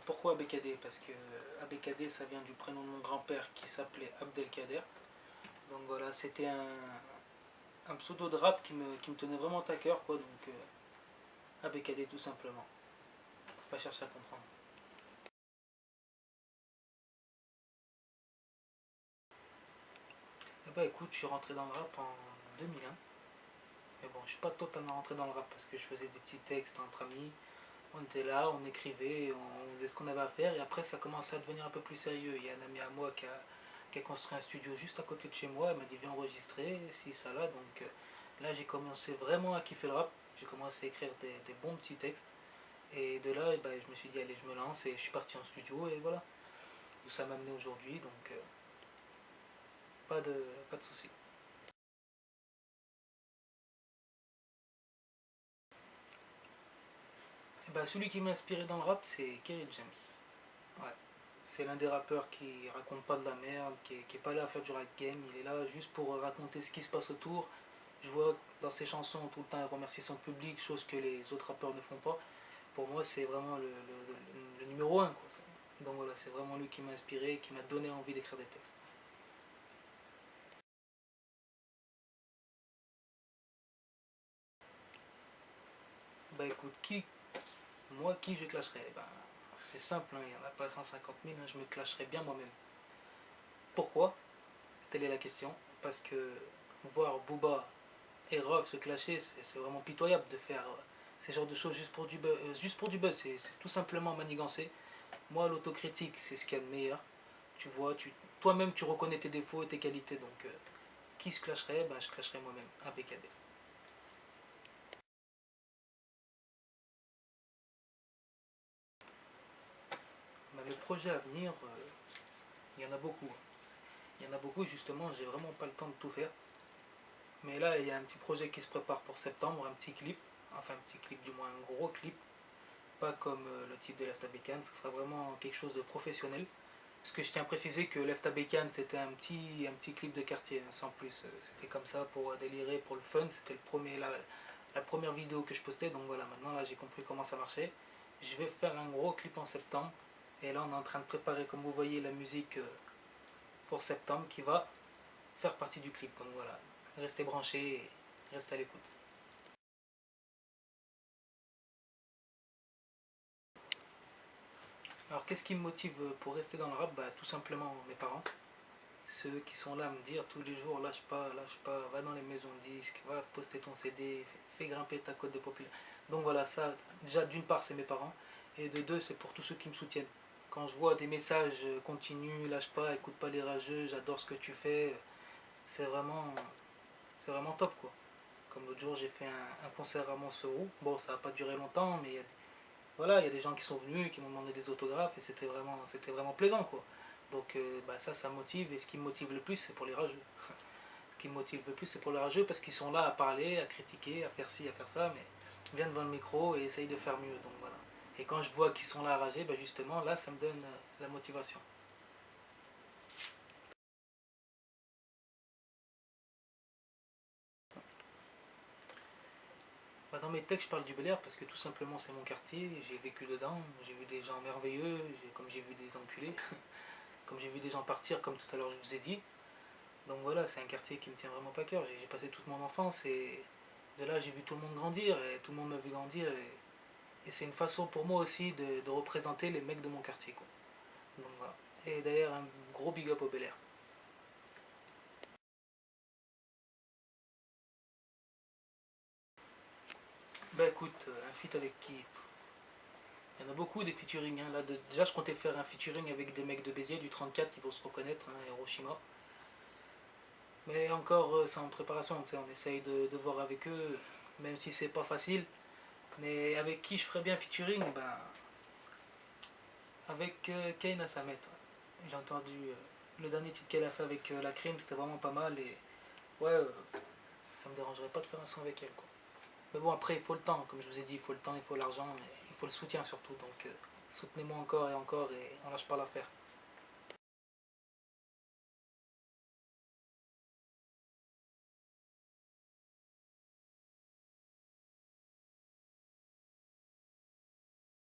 Pourquoi ABKD? Parce que ABKD ça vient du prénom de mon grand-père qui s'appelait Abdelkader. Donc voilà, c'était un pseudo de rap qui me tenait vraiment à cœur quoi, donc ABKD tout simplement. Pas chercher à comprendre. Et bah écoute, je suis rentré dans le rap en 2001. Mais bon, je suis pas totalement rentré dans le rap parce que je faisais des petits textes entre amis. On était là, on écrivait, on faisait ce qu'on avait à faire et après ça commençait à devenir un peu plus sérieux. Il y a un ami à moi qui a construit un studio juste à côté de chez moi, il m'a dit viens enregistrer, si ça là. Donc là j'ai commencé vraiment à kiffer le rap, j'ai commencé à écrire des bons petits textes. Et de là, ben, je me suis dit allez je me lance et je suis parti en studio et voilà. Où ça m'a amené aujourd'hui, donc pas de, pas de soucis. Et ben, celui qui m'a inspiré dans le rap c'est Kerry James. Ouais. C'est l'un des rappeurs qui raconte pas de la merde, qui est pas là à faire du rap game, il est là juste pour raconter ce qui se passe autour. Je vois dans ses chansons tout le temps il remercie son public, chose que les autres rappeurs ne font pas. Pour moi c'est vraiment le numéro un quoi. Donc voilà, c'est vraiment lui qui m'a inspiré, qui m'a donné envie d'écrire des textes. Bah écoute, moi qui je clasherais? Ben, c'est simple, hein, il n'y en a pas 150 000, hein, je me clasherais bien moi-même. Pourquoi? Telle est la question. Parce que voir Booba et Rof se clasher, c'est vraiment pitoyable de faire ces genres de choses juste pour du buzz. C'est tout simplement manigancer. Moi, l'autocritique, c'est ce qu'il y a de meilleur. Tu vois, toi-même, tu reconnais tes défauts et tes qualités. Donc, qui se clasherait? Ben, je clasherais moi-même, ABKD. Ben, le projet à venir, il y en a beaucoup. Il y en a beaucoup, justement, j'ai vraiment pas le temps de tout faire. Mais là, il y a un petit projet qui se prépare pour septembre, un petit clip. Enfin, un petit clip, du moins un gros clip. Pas comme le type de Left Abekan, ce sera vraiment quelque chose de professionnel. Parce que je tiens à préciser que Left Abekan c'était un petit clip de quartier, hein, sans plus. C'était comme ça pour délirer, pour le fun. C'était la première vidéo que je postais. Donc voilà, maintenant là j'ai compris comment ça marchait. Je vais faire un gros clip en septembre. Et là on est en train de préparer, comme vous voyez, la musique pour septembre qui va faire partie du clip. Donc voilà, restez branchés et restez à l'écoute. Alors qu'est-ce qui me motive pour rester dans le rap? Bah, tout simplement mes parents. Ceux qui sont là à me dire tous les jours lâche pas, va dans les maisons de disques, va poster ton CD, fais grimper ta cote de popularité. Donc voilà, ça, déjà d'une part c'est mes parents, et de deux c'est pour tous ceux qui me soutiennent. Quand je vois des messages continue, lâche pas, écoute pas les rageux, j'adore ce que tu fais, c'est vraiment, c'est vraiment top quoi. Comme l'autre jour j'ai fait un concert à Montsoroux, bon ça n'a pas duré longtemps, mais voilà, il y a des gens qui sont venus, qui m'ont demandé des autographes, et c'était vraiment plaisant quoi. Donc bah, ça motive, et ce qui me motive le plus c'est pour les rageux. Ce qui me motive le plus c'est pour les rageux parce qu'ils sont là à parler, à critiquer, à faire ci, à faire ça, mais viennent devant le micro et essayent de faire mieux, donc voilà. Et quand je vois qu'ils sont là à rager, bah justement là ça me donne la motivation. Bah, dans mes textes je parle du Bel Air parce que tout simplement c'est mon quartier, j'ai vécu dedans, j'ai vu des gens merveilleux, comme j'ai vu des enculés, comme j'ai vu des gens partir comme tout à l'heure je vous ai dit. Donc voilà, c'est un quartier qui me tient vraiment pas à cœur. J'ai passé toute mon enfance et de là j'ai vu tout le monde grandir et tout le monde m'a vu grandir et c'est une façon pour moi aussi de représenter les mecs de mon quartier quoi. Donc voilà. Et d'ailleurs un gros big up au Bel Air. Bah écoute, un feat avec qui? Il y en a beaucoup des featuring. Hein. Là, déjà je comptais faire un featuring avec des mecs de Béziers du 34, ils vont se reconnaître, hein, Hiroshima. Mais encore c'est en préparation, on essaye de voir avec eux, même si c'est pas facile. Mais avec qui je ferais bien featuring? Ben, avec Kane Samet. Ouais. J'ai entendu le dernier titre qu'elle a fait avec la crime, c'était vraiment pas mal. Et ouais, ça me dérangerait pas de faire un son avec elle. Quoi. Mais bon, après, il faut le temps. Comme je vous ai dit, il faut le temps, il faut l'argent, et il faut le soutien surtout. Donc, soutenez-moi encore et encore, et on lâche pas l'affaire.